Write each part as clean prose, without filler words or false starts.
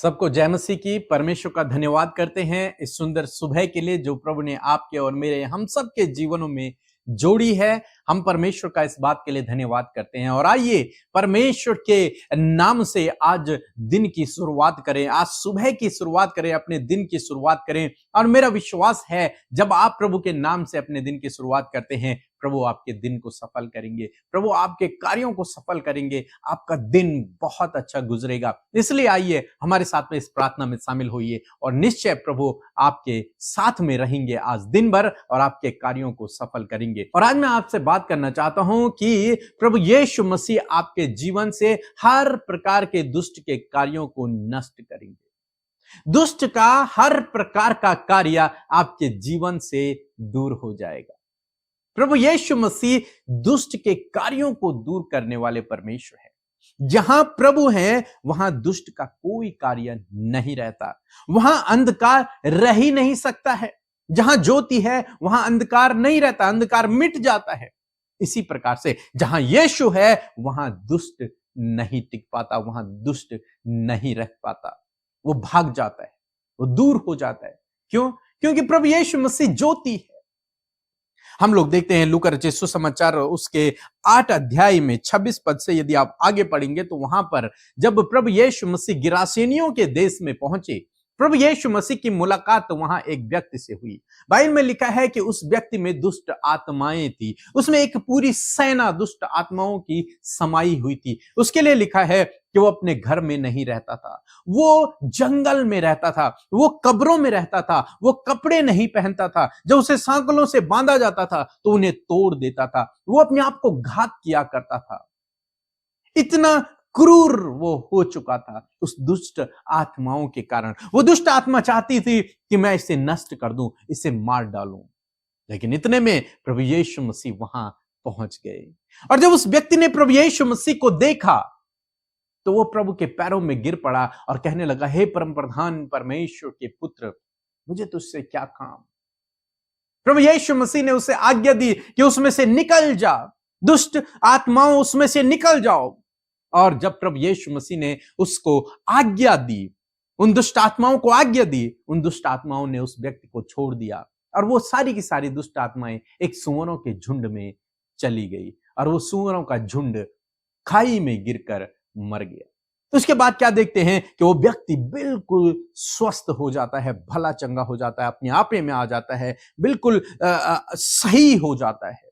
सबको जय मसीह की। परमेश्वर का धन्यवाद करते हैं इस सुंदर सुबह के लिए जो प्रभु ने आपके और मेरे हम सब के जीवनों में जोड़ी है। हम परमेश्वर का इस बात के लिए धन्यवाद करते हैं और आइए परमेश्वर के नाम से आज दिन की शुरुआत करें, आज सुबह की शुरुआत करें, अपने दिन की शुरुआत करें। और मेरा विश्वास है जब आप प्रभु के नाम से अपने दिन की शुरुआत करते हैं, प्रभु आपके दिन को सफल करेंगे, प्रभु आपके कार्यों को सफल करेंगे, आपका दिन बहुत अच्छा गुजरेगा। इसलिए आइए हमारे साथ में इस प्रार्थना में शामिल होइए और निश्चय प्रभु आपके साथ में रहेंगे आज दिन भर और आपके कार्यों को सफल करेंगे। और आज मैं आपसे बात करना चाहता हूं कि प्रभु यीशु मसीह आपके जीवन से हर प्रकार के दुष्ट के कार्यों को नष्ट करेंगे। दुष्ट का हर प्रकार का कार्य आपके जीवन से दूर हो जाएगा। प्रभु यीशु मसीह दुष्ट के कार्यों को दूर करने वाले परमेश्वर है। जहां प्रभु है वहां दुष्ट का कोई कार्य नहीं रहता, वहां अंधकार रह ही नहीं सकता है। जहां ज्योति है वहां अंधकार नहीं रहता, अंधकार मिट जाता है। इसी प्रकार से जहां यीशु है वहां दुष्ट नहीं टिक पाता, वहां दुष्ट नहीं रह पाता, वो भाग जाता है, वो दूर हो जाता है। क्यों? क्योंकि प्रभु यीशु मसीह ज्योति है। हम लोग देखते हैं लूका रचित सुसमाचार उसके 8 अध्याय में 26 पद से यदि आप आगे पढ़ेंगे तो वहां पर जब प्रभु यीशु मसीह गिरासेनियों के देश में पहुंचे, प्रभु यीशु मसीह की मुलाकात वहां एक व्यक्ति से हुई। बाइबल में लिखा है कि उस व्यक्ति में दुष्ट आत्माएं थी, उसमें एक पूरी सेना दुष्ट आत्माओं की समाई हुई थी। उसके लिए लिखा है कि वो अपने घर में नहीं रहता था, वो जंगल में रहता था, वो कब्रों में रहता था, वो कपड़े नहीं पहनता था। जब उसे सांकलों से बांधा जाता था तो उन्हें तोड़ देता था, वो अपने आप को घात किया करता था। इतना क्रूर वो हो चुका था उस दुष्ट आत्माओं के कारण। वो दुष्ट आत्मा चाहती थी कि मैं इसे नष्ट कर दूं, इसे मार डालूं, लेकिन इतने में प्रभु यीशु मसीह वहां पहुंच गए। और जब उस व्यक्ति ने प्रभु यीशु मसीह को देखा तो वो प्रभु के पैरों में गिर पड़ा और कहने लगा, हे परम प्रधान परमेश्वर के पुत्र, मुझे तुझसे क्या काम। प्रभु यीशु मसीह ने उसे आज्ञा दी कि उसमें से निकल जा, दुष्ट आत्माओं उसमें से निकल जाओ। और जब प्रभु यीशु मसीह ने उसको आज्ञा दी, उन दुष्ट आत्माओं को आज्ञा दी, उन दुष्ट आत्माओं ने उस व्यक्ति को छोड़ दिया और वो सारी की सारी दुष्ट आत्माएं एक सूअरों के झुंड में चली गई और वो सूअरों का झुंड खाई में गिरकर मर गया। उसके बाद क्या देखते हैं कि वो व्यक्ति बिल्कुल स्वस्थ हो जाता है, भला चंगा हो जाता है, अपने आपे में आ जाता है, बिल्कुल सही हो जाता है।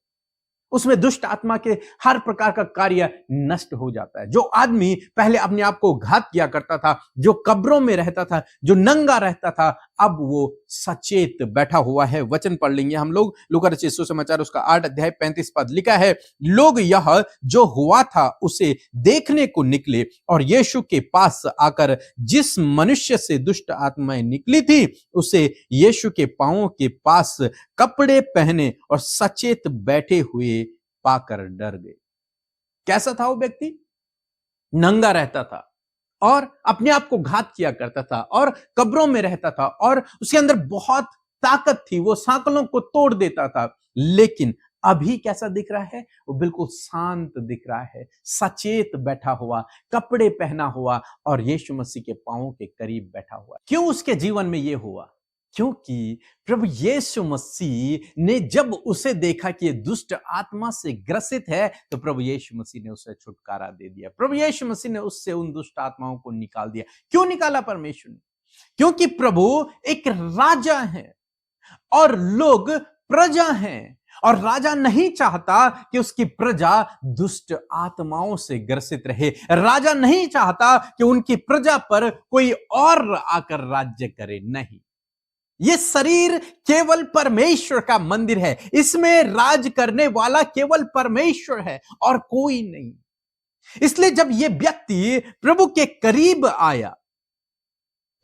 उसमें दुष्ट आत्मा के हर प्रकार का कार्य नष्ट हो जाता है। जो आदमी पहले अपने आप को घात किया करता था, जो कब्रों में रहता था, जो नंगा रहता था, अब वो सचेत बैठा हुआ है। वचन पढ़ लेंगे हम लोग, लूका रचित सुसमाचार उसका 8 अध्याय 35 पद लिखा है, लोग यह जो हुआ था उसे देखने को निकले और यीशु के पास आकर जिस मनुष्य से दुष्ट आत्माएं निकली थी उसे यीशु के पांवों के पास कपड़े पहने और सचेत बैठे हुए पाकर डर गए। कैसा था वो व्यक्ति? नंगा रहता था और अपने आप को घात किया करता था और कब्रों में रहता था और उसके अंदर बहुत ताकत थी, वो सांकलों को तोड़ देता था। लेकिन अभी कैसा दिख रहा है? वो बिल्कुल शांत दिख रहा है, सचेत बैठा हुआ, कपड़े पहना हुआ और यीशु मसीह के पांवों के करीब बैठा हुआ। क्यों उसके जीवन में यह हुआ? क्योंकि प्रभु यीशु मसीह ने जब उसे देखा कि ये दुष्ट आत्मा से ग्रसित है तो प्रभु यीशु मसीह ने उसे छुटकारा दे दिया। प्रभु यीशु मसीह ने उससे उन दुष्ट आत्माओं को निकाल दिया। क्यों निकाला परमेश्वर ने? क्योंकि प्रभु एक राजा है और लोग प्रजा हैं और राजा नहीं चाहता कि उसकी प्रजा दुष्ट आत्माओं से ग्रसित रहे। राजा नहीं चाहता कि उनकी प्रजा पर कोई और आकर राज्य करे। नहीं, ये शरीर केवल परमेश्वर का मंदिर है, इसमें राज करने वाला केवल परमेश्वर है और कोई नहीं। इसलिए जब ये व्यक्ति प्रभु के करीब आया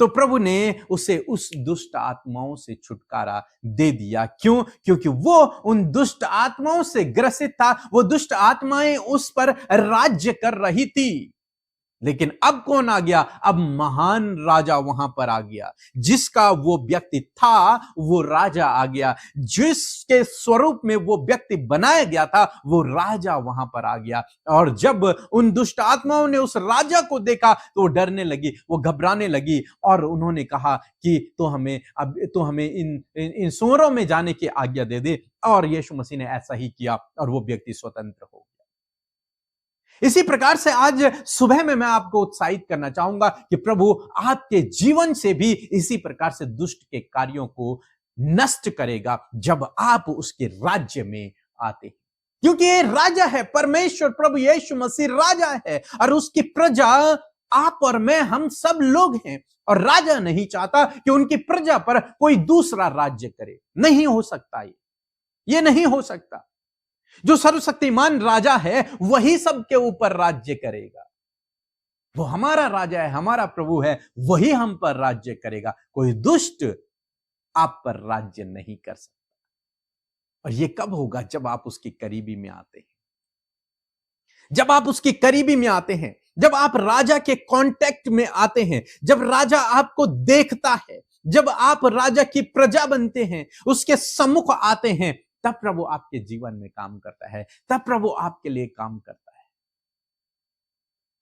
तो प्रभु ने उसे उस दुष्ट आत्माओं से छुटकारा दे दिया। क्यों? क्योंकि वो उन दुष्ट आत्माओं से ग्रसित था, वो दुष्ट आत्माएं उस पर राज्य कर रही थी। लेकिन अब कौन आ गया? अब महान राजा वहां पर आ गया। जिसका वो व्यक्ति था वो राजा आ गया। जिसके स्वरूप में वो व्यक्ति बनाया गया था वो राजा वहां पर आ गया। और जब उन दुष्ट आत्माओं ने उस राजा को देखा तो वो डरने लगी, वो घबराने लगी और उन्होंने कहा कि तो हमें इन सूअरों में जाने की आज्ञा दे दे। और यीशु मसीह ने ऐसा ही किया और वो व्यक्ति स्वतंत्र हो गया। इसी प्रकार से आज सुबह में मैं आपको उत्साहित करना चाहूंगा कि प्रभु आपके जीवन से भी इसी प्रकार से दुष्ट के कार्यों को नष्ट करेगा जब आप उसके राज्य में आते हैं। क्योंकि ये राजा है, परमेश्वर प्रभु यीशु मसीह राजा है और उसकी प्रजा आप और मैं, हम सब लोग हैं। और राजा नहीं चाहता कि उनकी प्रजा पर कोई दूसरा राज्य करे। नहीं हो सकता, ये नहीं हो सकता। जो सर्वशक्तिमान राजा है वही सबके ऊपर राज्य करेगा। वो हमारा राजा है, हमारा प्रभु है, वही हम पर राज्य करेगा। कोई दुष्ट आप पर राज्य नहीं कर सकता। और ये कब होगा? जब आप उसकी करीबी में आते हैं। जब आप उसकी करीबी में आते हैं, जब आप राजा के कांटेक्ट में आते हैं, जब राजा आपको देखता है, जब आप राजा की प्रजा बनते हैं, उसके सम्मुख आते हैं, तब प्रभु आपके जीवन में काम करता है। तब प्रभु आपके लिए काम करता है।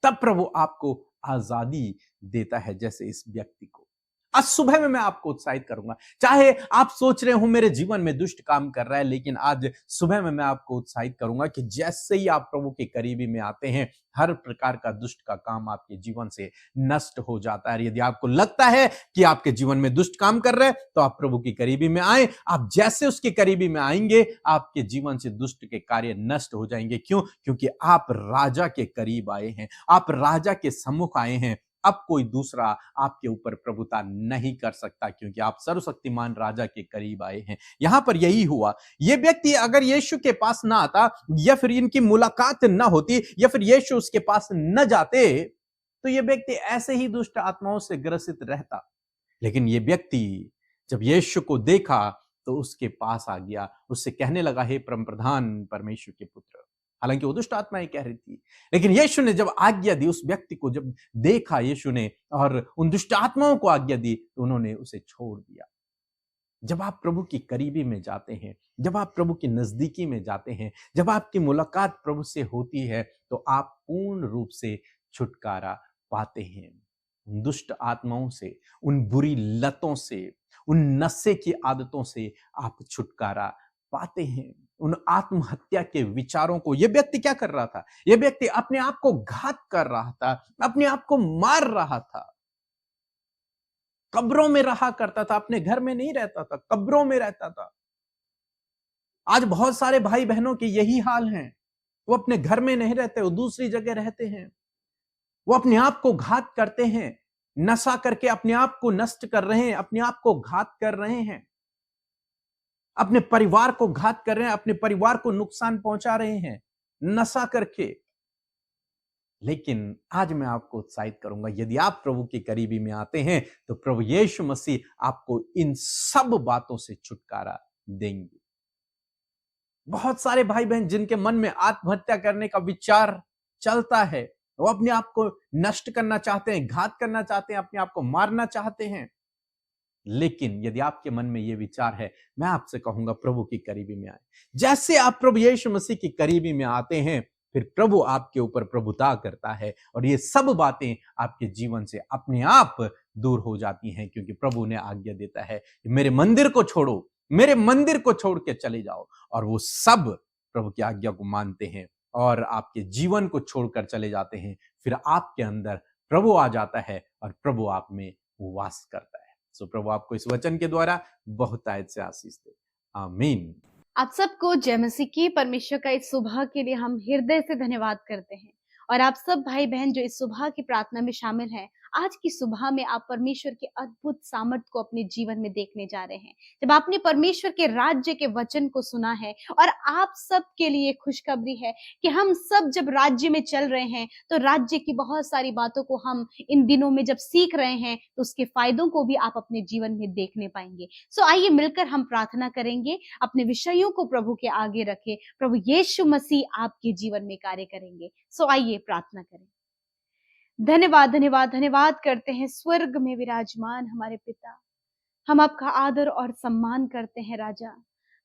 तब प्रभु आपको आजादी देता है, जैसे इस व्यक्ति को। आज सुबह में मैं आपको उत्साहित करूंगा। चाहे आप सोच रहे हो मेरे जीवन में दुष्ट काम कर रहा है, लेकिन आज सुबह में मैं आपको उत्साहित करूंगा कि जैसे ही आप प्रभु के करीबी में आते हैं, हर प्रकार का दुष्ट का काम आपके जीवन से नष्ट हो जाता है। यदि आपको लगता है कि आपके जीवन में दुष्ट काम कर रहे हैं, तो आप प्रभु की करीबी में आए। आप जैसे उसके करीबी में आएंगे, आपके जीवन से दुष्ट के कार्य नष्ट हो जाएंगे। क्यों? क्योंकि आप राजा के करीब आए हैं, आप राजा के सम्मुख आए हैं। अब कोई दूसरा आपके ऊपर प्रभुता नहीं कर सकता, क्योंकि आप सर्वशक्तिमान राजा के करीब आए हैं। यहां पर यही हुआ। यह व्यक्ति अगर यीशु के पास ना आता, या फिर इनकी मुलाकात ना होती, या फिर यीशु उसके पास न जाते, तो यह व्यक्ति ऐसे ही दुष्ट आत्माओं से ग्रसित रहता। लेकिन यह व्यक्ति जब यीशु को देखा तो उसके पास आ गया, उससे कहने लगा, हे परम प्रधान परमेश्वर के पुत्र। हालांकि वो दुष्ट आत्माएं कह रही थी, लेकिन यीशु ने जब आज्ञा दी, उस व्यक्ति को जब देखा यीशु ने और उन दुष्ट आत्माओं को आज्ञा दी, तो उन्होंने उसे छोड़ दिया। जब आप प्रभु की करीबी में जाते हैं, जब आप प्रभु की नजदीकी में जाते हैं, जब आपकी मुलाकात प्रभु से होती है, तो आप पूर्ण रूप से छुटकारा पाते हैं। उन दुष्ट आत्माओं से, उन बुरी लतों से, उन नशे की आदतों से आप छुटकारा पाते हैं। उन आत्महत्या के विचारों को, यह व्यक्ति क्या कर रहा था? यह व्यक्ति अपने आप को घात कर रहा था, अपने आप को मार रहा था। कब्रों में रहा करता था, अपने घर में नहीं रहता था, कब्रों में रहता था। आज बहुत सारे भाई बहनों के यही हाल हैं। वो अपने घर में नहीं रहते, वो दूसरी जगह रहते हैं। वो अपने आप को घात करते हैं, नशा करके अपने आप को नष्ट कर रहे हैं, अपने आप को घात कर रहे हैं, अपने परिवार को घात कर रहे हैं, अपने परिवार को नुकसान पहुंचा रहे हैं नशा करके। लेकिन आज मैं आपको उत्साहित करूंगा, यदि आप प्रभु की करीबी में आते हैं, तो प्रभु यीशु मसीह आपको इन सब बातों से छुटकारा देंगे। बहुत सारे भाई बहन जिनके मन में आत्महत्या करने का विचार चलता है, वो अपने आप को नष्ट करना चाहते हैं, घात करना चाहते हैं, अपने आप को मारना चाहते हैं। लेकिन यदि आपके मन में यह विचार है, मैं आपसे कहूंगा प्रभु की करीबी में आए। जैसे आप प्रभु यीशु मसीह की करीबी में आते हैं, फिर प्रभु आपके ऊपर प्रभुता करता है और ये सब बातें आपके जीवन से अपने आप दूर हो जाती हैं, क्योंकि प्रभु ने आज्ञा देता है कि मेरे मंदिर को छोड़ो, मेरे मंदिर को छोड़ के चले जाओ। और वो सब प्रभु की आज्ञा को मानते हैं और आपके जीवन को छोड़कर चले जाते हैं। फिर आपके अंदर प्रभु आ जाता है और प्रभु आप में वास करता है। सो प्रभु आपको इस वचन के द्वारा बहुत आयत से आशीष दे। आमीन। आप सबको जय मसीह की। परमेश्वर का इस सुबह के लिए हम हृदय से धन्यवाद करते हैं। और आप सब भाई बहन जो इस सुबह की प्रार्थना में शामिल हैं, आज की सुबह में आप परमेश्वर के अद्भुत सामर्थ को अपने जीवन में देखने जा रहे हैं। जब आपने परमेश्वर के राज्य के वचन को सुना है, और आप सब के लिए खुशखबरी है कि हम सब जब राज्य में चल रहे हैं, तो राज्य की बहुत सारी बातों को हम इन दिनों में जब सीख रहे हैं, तो उसके फायदों को भी आप अपने जीवन में देखने पाएंगे। सो आइए मिलकर हम प्रार्थना करेंगे, अपने विषयों को प्रभु के आगे रखें। प्रभु यीशु मसीह आपके जीवन में कार्य करेंगे। सो आइए प्रार्थना करें। धन्यवाद, धन्यवाद, धन्यवाद करते हैं स्वर्ग में विराजमान हमारे पिता। हम आपका आदर और सम्मान करते हैं राजा।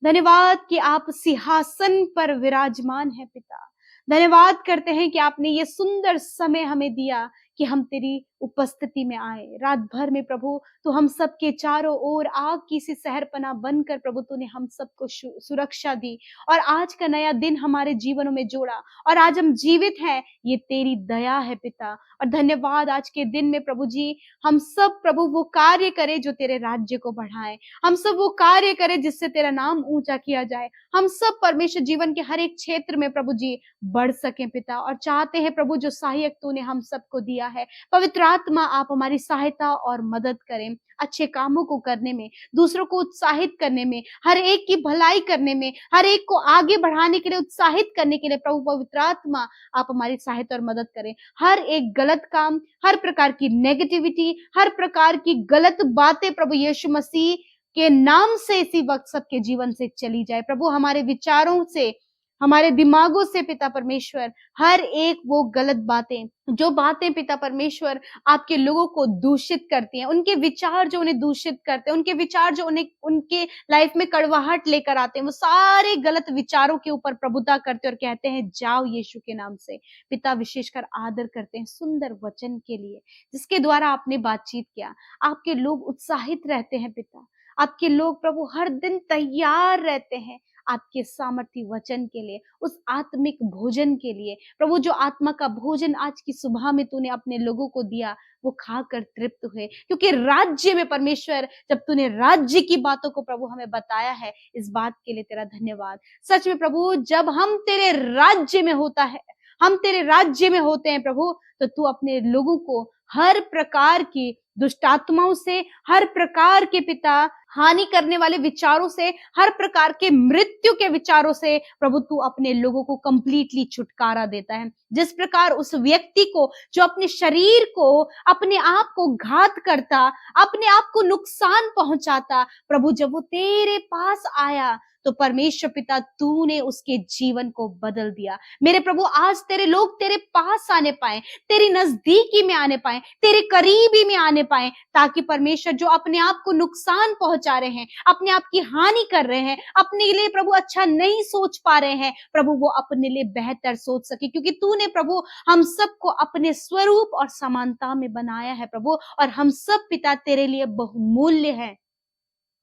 धन्यवाद कि आप सिंहासन पर विराजमान हैं पिता। धन्यवाद करते हैं कि आपने ये सुंदर समय हमें दिया कि हम तेरी उपस्थिति में आए। रात भर में प्रभु तो हम सबके चारों ओर आग की सी सहरपना बनकर प्रभु तूने हम सबको सुरक्षा दी और आज का नया दिन हमारे जीवनों में जोड़ा और आज हम जीवित हैं, ये तेरी दया है पिता। और धन्यवाद आज के दिन में प्रभु जी हम सब प्रभु वो कार्य करें जो तेरे राज्य को बढ़ाए, हम सब वो कार्य करें जिससे तेरा नाम ऊंचा किया जाए, हम सब परमेश्वर जीवन के हर एक क्षेत्र में प्रभु जी बढ़ सकें पिता। और चाहते हैं प्रभु जो सहायक तूने हम सबको दिया है, पवित्र आत्मा आप हमारी सहायता और मदद करें अच्छे कामों को करने में, दूसरों को उत्साहित करने में, हर एक की भलाई करने में, हर एक को आगे बढ़ाने के लिए उत्साहित करने के लिए प्रभु पवित्र आत्मा आप हमारी सहायता और मदद करें। हर एक गलत काम, हर प्रकार की नेगेटिविटी, हर प्रकार की गलत बातें प्रभु यीशु मसीह के नाम से इसी वक्त सबके जीवन से चली जाए प्रभु। हमारे विचारों से, हमारे दिमागों से पिता परमेश्वर हर एक वो गलत बातें, जो बातें पिता परमेश्वर आपके लोगों को दूषित करती हैं, उनके विचार जो उन्हें दूषित करते हैं, उनके विचार जो उन्हें उनके लाइफ में कड़वाहट लेकर आते हैं, वो सारे गलत विचारों के ऊपर प्रभुता करते हैं और कहते हैं जाओ यीशु के नाम से। पिता विशेषकर आदर करते हैं सुंदर वचन के लिए जिसके द्वारा आपने बातचीत किया। आपके लोग उत्साहित रहते हैं पिता, आपके लोग प्रभु हर दिन तैयार रहते हैं आपके सामर्थ्य वचन के लिए, उस आत्मिक भोजन के लिए प्रभु। जो आत्मा का भोजन आज की सुबह में तूने अपने लोगों को दिया वो खाकर तृप्त हुए, क्योंकि राज्य में परमेश्वर जब तूने राज्य की बातों को प्रभु हमें बताया है, इस बात के लिए तेरा धन्यवाद। सच में प्रभु जब हम तेरे राज्य में होता है, हम तेरे राज्य में होते हैं प्रभु, तो तू अपने लोगों को हर प्रकार की दुष्ट आत्माओं से, हर प्रकार के पिता हानि करने वाले विचारों से, हर प्रकार के मृत्यु के विचारों से प्रभु तू अपने लोगों को कंप्लीटली छुटकारा देता है। जिस प्रकार उस व्यक्ति को जो अपने शरीर को, अपने आप को घात करता, अपने आप को नुकसान पहुंचाता, प्रभु जब वो तेरे पास आया तो परमेश्वर पिता तूने उसके जीवन को बदल दिया। मेरे प्रभु आज तेरे लोग तेरे पास आने पाए, तेरी नजदीकी में आने पाए, तेरे करीबी में आने पाए, ताकि परमेश्वर जो अपने आप को नुकसान पहुंचा रहे हैं, अपने आप की हानि कर रहे हैं, अपने लिए प्रभु अच्छा नहीं सोच पा रहे हैं, प्रभु वो अपने लिए बेहतर सोच सके, क्योंकि तूने प्रभु हम सबको अपने स्वरूप और समानता में बनाया है प्रभु, और हम सब पिता तेरे लिए बहुमूल्य है।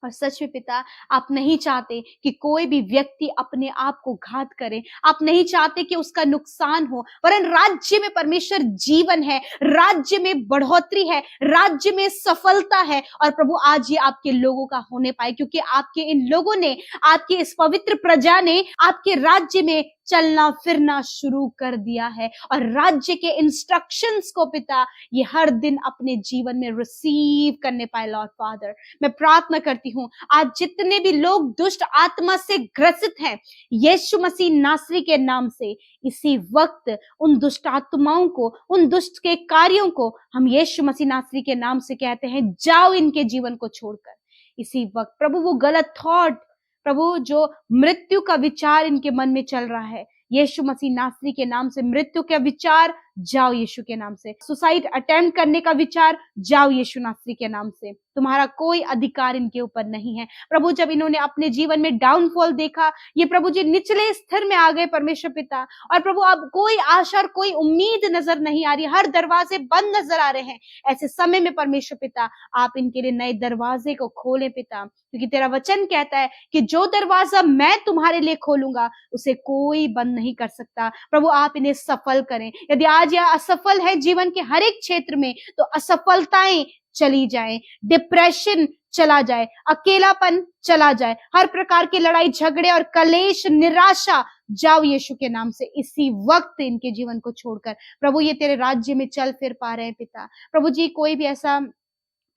और सच में पिता आप नहीं चाहते कि कोई भी व्यक्ति अपने आप को घात करे, आप नहीं चाहते कि उसका नुकसान हो, वरन राज्य में परमेश्वर जीवन है, राज्य में बढ़ोतरी है, राज्य में सफलता है। और प्रभु आज ये आपके लोगों का होने पाए, क्योंकि आपके इन लोगों ने, आपकी इस पवित्र प्रजा ने आपके राज्य में चलना फिरना शुरू कर दिया है, और राज्य के इंस्ट्रक्शंस को पिता ये हर दिन अपने जीवन में रिसीव करने पाए। लॉर्ड फादर मैं प्रार्थना करती हूँ आज जितने भी लोग दुष्ट आत्मा से ग्रसित हैं, यीशु मसीह नासरी के नाम से इसी वक्त उन दुष्ट आत्माओं को, उन दुष्ट के कार्यों को हम यीशु मसीह नासरी के नाम से कहते हैं जाओ इनके जीवन को छोड़कर। इसी वक्त प्रभु वो गलत थॉट, प्रभु जो मृत्यु का विचार इनके मन में चल रहा है, यीशु मसीह नासरी के नाम से मृत्यु का विचार जाओ यीशु के नाम से, सुसाइड अटेम्प्ट करने का विचार जाओ यीशु नासरी के नाम से। तुम्हारा कोई अधिकार इनके ऊपर नहीं है प्रभु। जब इन्होंने अपने जीवन में डाउनफॉल देखा, ये प्रभु जी निचले स्तर में आ गए परमेश्वर पिता, और प्रभु अब कोई आशा और कोई उम्मीद नजर नहीं आ रही, हर दरवाजे बंद नजर आ रहे हैं। ऐसे समय में परमेश्वर पिता आप इनके लिए नए दरवाजे को खोले पिता, क्योंकि तेरा वचन कहता है कि जो दरवाजा मैं तुम्हारे लिए खोलूंगा उसे कोई बंद नहीं कर सकता। प्रभु आप इन्हें सफल करें। यदि आज यह असफल है जीवन के हर एक क्षेत्र में, तो असफलताएं चली जाए, डिप्रेशन चला जाए, अकेलापन चला जाए, हर प्रकार की लड़ाई झगड़े और कलेश निराशा जाओ यीशु के नाम से इसी वक्त इनके जीवन को छोड़कर। प्रभु ये तेरे राज्य में चल फिर पा रहे हैं पिता। प्रभु जी कोई भी ऐसा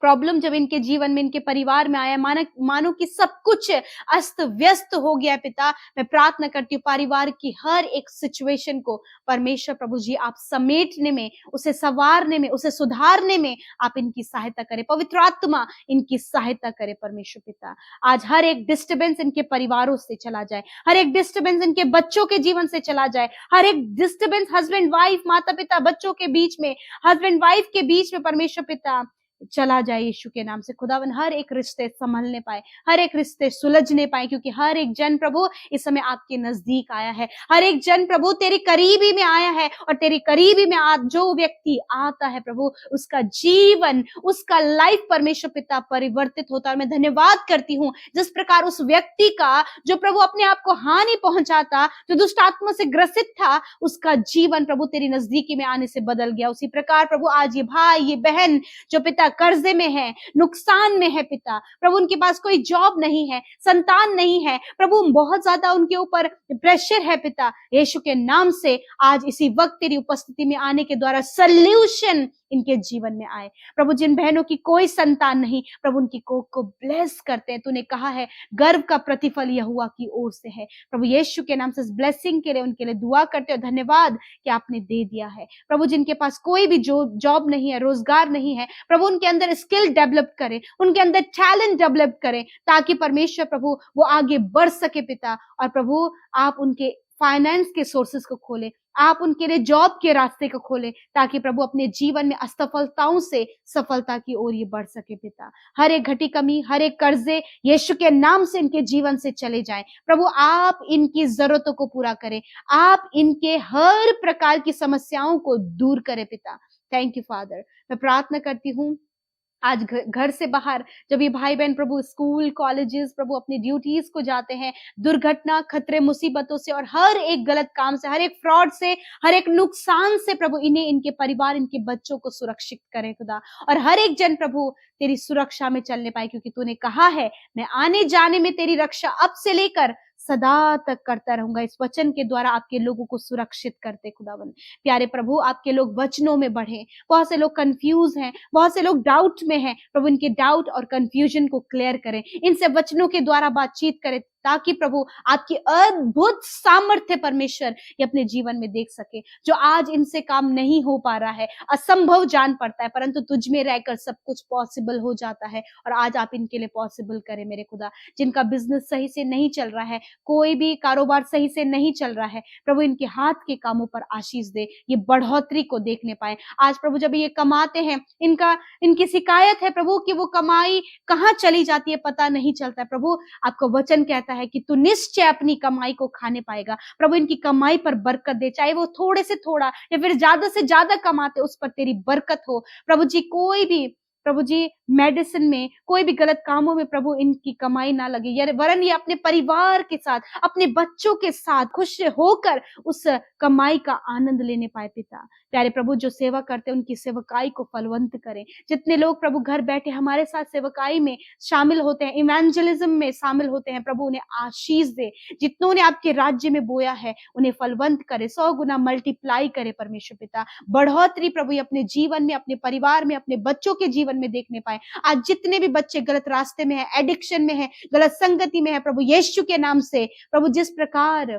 प्रॉब्लम जब इनके जीवन में, इनके परिवार में आया, मानो कि सब कुछ अस्त व्यस्त हो गया पिता, मैं प्रार्थना करती हूँ परिवार की हर एक सिचुएशन को परमेश्वर प्रभु जी आप समेटने में, उसे संवारने में, उसे सुधारने में आप इनकी सहायता करें। पवित्र आत्मा इनकी सहायता करे परमेश्वर पिता। आज हर एक डिस्टर्बेंस इनके परिवारों से चला जाए, हर एक डिस्टर्बेंस इनके बच्चों के जीवन से चला जाए, हर एक डिस्टर्बेंस हस्बैंड वाइफ, माता पिता बच्चों के बीच में, हस्बैंड वाइफ के बीच में परमेश्वर पिता चला जाए यीशु के नाम से। खुदावन हर एक रिश्ते संभलने पाए, हर एक रिश्ते सुलझने पाए, क्योंकि हर एक जन प्रभु इस समय आपके नजदीक आया है, हर एक जन प्रभु तेरे करीबी में आया है, और तेरे करीबी में जो व्यक्ति आता है प्रभु, उसका जीवन, उसका लाइफ परमेश्वर पिता परिवर्तित होता है। मैं धन्यवाद करती हूँ जिस प्रकार उस व्यक्ति का जो प्रभु अपने आप को हानि पहुंचाता, जो दुष्ट आत्मा से ग्रसित था, उसका जीवन प्रभु तेरी नजदीकी में आने से बदल गया। उसी प्रकार प्रभु आज ये भाई, ये बहन जो पिता कर्जे में है, नुकसान में है पिता, प्रभु उनके पास कोई जॉब नहीं है, संतान नहीं है प्रभु, बहुत ज्यादा उनके ऊपर प्रेशर है पिता, यीशु के नाम से आज इसी वक्त तेरी उपस्थिति में आने के द्वारा सल्यूशन इनके जीवन में आए प्रभु। जिन बहनों की कोई संतान नहीं प्रभु, उनकी कोख को ब्लेस करते हैं। तूने कहा है गर्व का प्रतिफल यहोवा की ओर से है प्रभु, यीशु के नाम से इस ब्लेसिंग के लिए उनके लिए दुआ करते हो। धन्यवाद कि आपने दे दिया है प्रभु। जिनके पास कोई भी जॉब नहीं है, रोजगार नहीं है प्रभु, उनके अंदर स्किल डेवलप करें, उनके अंदर टैलेंट डेवलप करें, ताकि परमेश्वर प्रभु वो आगे बढ़ सके पिता। और प्रभु आप उनके फाइनेंस के सोर्सेस को खोले, आप उनके लिए जॉब के रास्ते को खोले, ताकि प्रभु अपने जीवन में असफलताओं से सफलता की ओर ये बढ़ सके पिता। हर एक घटी कमी, हर एक कर्जे यीशु के नाम से इनके जीवन से चले जाएं प्रभु। आप इनकी जरूरतों को पूरा करें, आप इनके हर प्रकार की समस्याओं को दूर करें पिता। Thank you father. मैं प्रार्थना करती हूँ आज घर से बाहर जब ये भाई बहन प्रभु स्कूल कॉलेजेस प्रभु अपनी ड्यूटीज को जाते हैं, दुर्घटना, खतरे, मुसीबतों से और हर एक गलत काम से, हर एक फ्रॉड से, हर एक नुकसान से प्रभु इन्हें, इनके परिवार, इनके बच्चों को सुरक्षित करें खुदा। और हर एक जन प्रभु तेरी सुरक्षा में चलने पाए, क्योंकि तूने कहा है मैं आने जाने में तेरी रक्षा अब से लेकर सदा तक करता रहूंगा। इस वचन के द्वारा आपके लोगों को सुरक्षित करते खुदावन। प्यारे प्रभु आपके लोग वचनों में बढ़े। बहुत से लोग कंफ्यूज हैं, बहुत से लोग डाउट में हैं प्रभु, इनके डाउट और कंफ्यूजन को क्लियर करें, इनसे वचनों के द्वारा बातचीत करें, ताकि प्रभु आपकी अद्भुत सामर्थ्य परमेश्वर ये अपने जीवन में देख सके। जो आज इनसे काम नहीं हो पा रहा है, असंभव जान पड़ता है, परंतु तुझ में रहकर सब कुछ पॉसिबल हो जाता है। और आज आप इनके लिए पॉसिबल करें मेरे खुदा। जिनका बिजनेस सही से नहीं चल रहा है, कोई भी कारोबार सही से नहीं चल रहा है प्रभु, इनके हाथ के कामों पर आशीष दे, ये बढ़ोतरी को देखने पाए। आज प्रभु जब ये कमाते हैं, इनकी शिकायत है प्रभु कि वो कमाई कहाँ चली जाती है, पता नहीं चलता है प्रभु। आपका वचन कहता है कि तू निश्चय अपनी कमाई को खाने पाएगा प्रभु। इनकी कमाई पर बरकत दे, चाहे वो थोड़े से थोड़ा या फिर ज्यादा से ज्यादा कमाते, उस पर तेरी बरकत हो प्रभु जी। कोई भी प्रभु जी मेडिसिन में, कोई भी गलत कामों में प्रभु इनकी कमाई ना लगे, यार वरन ये अपने परिवार के साथ, अपने बच्चों के साथ खुश होकर उस कमाई का आनंद लेने पाए पिता। प्यारे प्रभु जो सेवा करते हैं उनकी सेवकाई को फलवंत करें। जितने लोग प्रभु घर बैठे हमारे साथ सेवकाई में शामिल होते हैं, इवेंजलिज्म में शामिल होते हैं प्रभु, उन्हें आशीष दे। जितनों ने आपके राज्य में बोया है उन्हें फलवंत करे, 100 गुना मल्टीप्लाई करे परमेश्वर पिता। बढ़ोतरी प्रभु अपने जीवन में, अपने परिवार में, अपने बच्चों के जीवन में देखने पाए। आज जितने भी बच्चे गलत रास्ते में है, एडिक्शन में है, गलत संगति में है प्रभु, यीशु के नाम से प्रभु जिस प्रकार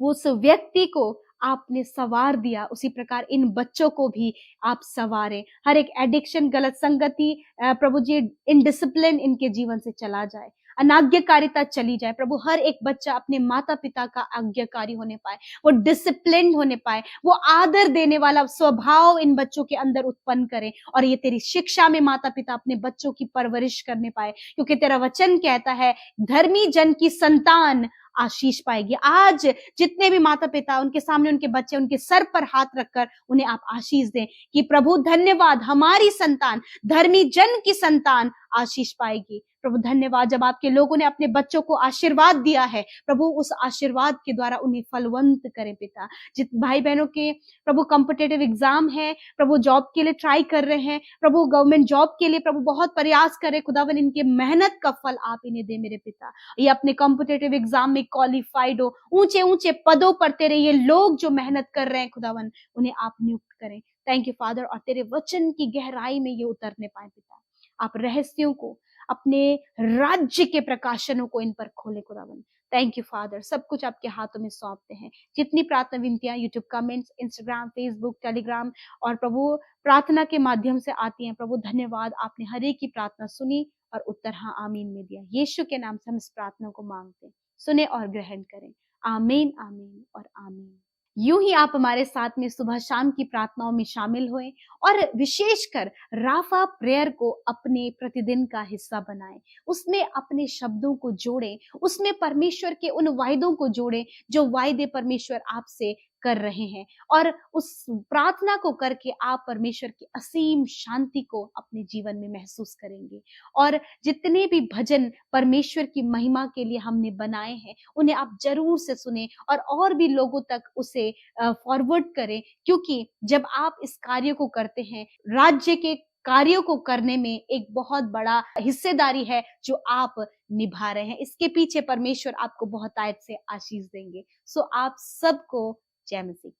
वो उस व्यक्ति को आपने सवार दिया, उसी प्रकार इन बच्चों को भी आप सवारें। हर एक एडिक्शन, गलत संगति प्रभु जी, इनडिसिप्लिन इनके जीवन से चला जाए, अनाज्ञाकारिता चली जाए प्रभु। हर एक बच्चा अपने माता पिता का आज्ञाकारी होने पाए, वो डिसिप्लिन होने पाए, वो आदर देने वाला स्वभाव इन बच्चों के अंदर उत्पन्न करें। और ये तेरी शिक्षा में माता पिता अपने बच्चों की परवरिश करने पाए, क्योंकि तेरा वचन कहता है धर्मी जन की संतान आशीष पाएगी। आज जितने भी माता पिता, उनके सामने उनके बच्चे, उनके सर पर हाथ रखकर उन्हें आप आशीष दें कि प्रभु धन्यवाद, हमारी संतान, धर्मी जन की संतान आशीष पाएगी। प्रभु धन्यवाद, जब आपके लोगों ने अपने बच्चों को आशीर्वाद दिया है प्रभु, उस आशीर्वाद के द्वारा उन्हें फलवंत करें पिता। जित भाई बहनों के प्रभु कॉम्पिटिटिव एग्जाम है प्रभु, जॉब के लिए ट्राई कर रहे हैं प्रभु, गवर्नमेंट जॉब के लिए प्रभु बहुत प्रयास करे खुदावन, इनके मेहनत का फल आप इन्हें दे मेरे पिता। ये अपने कॉम्पिटिटिव एग्जाम में क्वालिफाइड हो, ऊंचे ऊंचे पदों पर तेरे ये लोग जो मेहनत कर रहे हैं खुदावन, उन्हें आप नियुक्त करें। थैंक यू फादर, और तेरे वचन की गहराई में ये उतरने पाए पिता। आप रहस्यों को, अपने राज्य के प्रकाशनों को इन पर खोले खुदावन। थैंक यू फादर, सब कुछ आपके हाथों में सौंपते हैं। जितनी प्रार्थना विनतियां YouTube comments, Instagram, Facebook, Telegram और प्रभु प्रार्थना के माध्यम से आती हैं, प्रभु धन्यवाद, आपने हर एक की प्रार्थना सुनी और उत्तर हाँ आमीन में दिया। यीशु के नाम से हम इस प्रार्थना को मांगते हैं, सुने और ग्रहण करें। आमीन, आमीन और आमीन। यूं ही आप हमारे साथ में सुबह शाम की प्रार्थनाओं में शामिल हुए और विशेषकर राफा प्रेयर को अपने प्रतिदिन का हिस्सा बनाएं, उसमें अपने शब्दों को जोड़ें, उसमें परमेश्वर के उन वायदों को जोड़ें जो वायदे परमेश्वर आपसे कर रहे हैं, और उस प्रार्थना को करके आप परमेश्वर की असीम शांति को अपने जीवन में महसूस करेंगे। और जितने भी भजन परमेश्वर की महिमा के लिए हमने बनाए हैं, उन्हें आप जरूर से सुने और भी लोगों तक उसे फॉरवर्ड करें, क्योंकि जब आप इस कार्य को करते हैं, राज्य के कार्यों को करने में एक बहुत बड़ा हिस्सेदारी है जो आप निभा रहे हैं। इसके पीछे परमेश्वर आपको बहुतायत से आशीष देंगे। सो आप सबको जय मसीह।